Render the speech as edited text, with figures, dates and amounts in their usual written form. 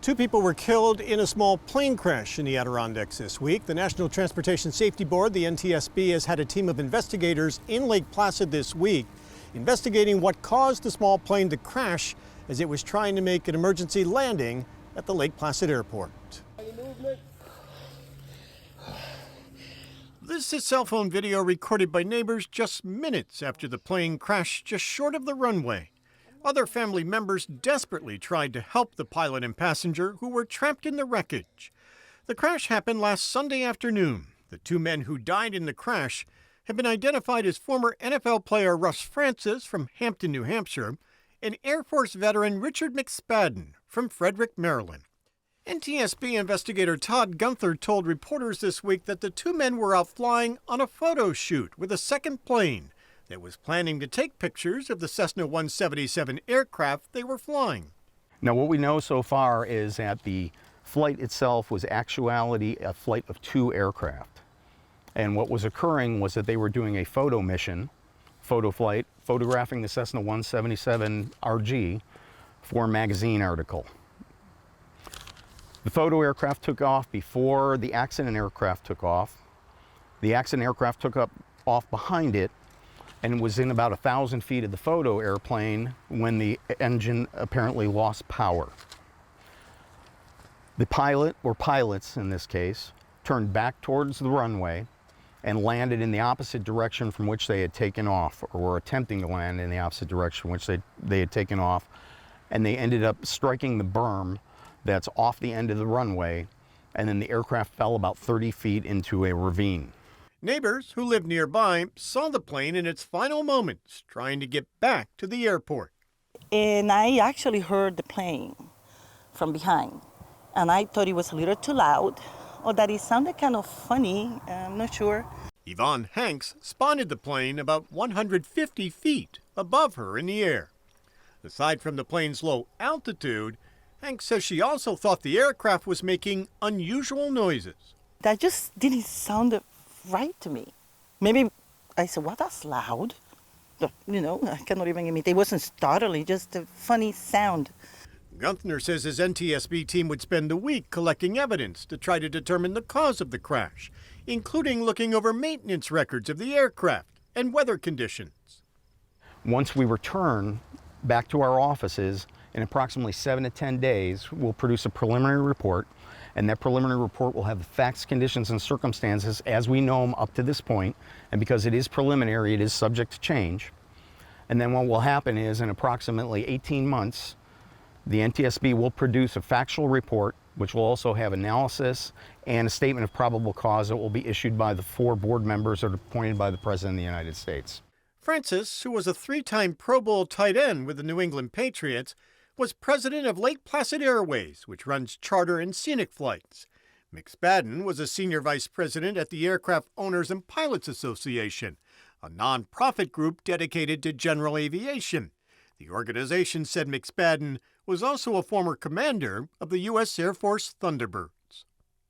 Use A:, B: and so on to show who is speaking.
A: Two people were killed in a small plane crash in the Adirondacks this week. The National Transportation Safety Board, the NTSB, has had a team of investigators in Lake Placid this week investigating what caused the small plane to crash as it was trying to make an emergency landing at the Lake Placid Airport. This is cell phone video recorded by neighbors just minutes after the plane crashed just short of the runway. Other family members desperately tried to help the pilot and passenger who were trapped in the wreckage. The crash happened last Sunday afternoon. The two men who died in the crash have been identified as former NFL player Russ Francis from Hampton, New Hampshire, and Air Force veteran Richard McSpadden from Frederick, Maryland. NTSB investigator Todd Gunther told reporters this week that the two men were out flying on a photo shoot with a second plane that was planning to take pictures of the Cessna 177 aircraft they were flying.
B: Now, what we know so far is that the flight itself was actually a flight of two aircraft. And what was occurring was that they were doing a photo mission, photo flight, photographing the Cessna 177 RG for a magazine article. The photo aircraft took off before the accident aircraft took off. The accident aircraft took off behind it and was in about 1,000 feet of the photo airplane when the engine apparently lost power. The pilot, or pilots in this case, turned back towards the runway and landed in the opposite direction from which they had taken off, or were attempting to land in the opposite direction from which they had taken off, and they ended up striking the berm that's off the end of the runway, and then the aircraft fell about 30 feet into a ravine.
A: Neighbors who lived nearby saw the plane in its final moments, trying to get back to the airport.
C: And I actually heard the plane from behind, and I thought it was a little too loud, or that it sounded kind of funny, I'm not sure.
A: Yvonne Hanks spotted the plane about 150 feet above her in the air. Aside from the plane's low altitude, Hanks says she also thought the aircraft was making unusual noises.
C: That just didn't sound right to me. Maybe I said, well, that's loud. You know, I cannot even imitate. It wasn't startling, just a funny sound.
A: Gunther says his NTSB team would spend the week collecting evidence to try to determine the cause of the crash, including looking over maintenance records of the aircraft and weather conditions.
B: Once we return back to our offices, in approximately 7 to 10 days, we'll produce a preliminary report, and that preliminary report will have the facts, conditions, and circumstances as we know them up to this point. And because it is preliminary, it is subject to change. And then what will happen is, in approximately 18 months, the NTSB will produce a factual report, which will also have analysis and a statement of probable cause that will be issued by the 4 board members that are appointed by the President of the United States.
A: Francis, who was a 3-time Pro Bowl tight end with the New England Patriots, was president of Lake Placid Airways, which runs charter and scenic flights. McSpadden was a senior vice president at the Aircraft Owners and Pilots Association, a nonprofit group dedicated to general aviation. The organization said McSpadden was also a former commander of the U.S. Air Force Thunderbirds.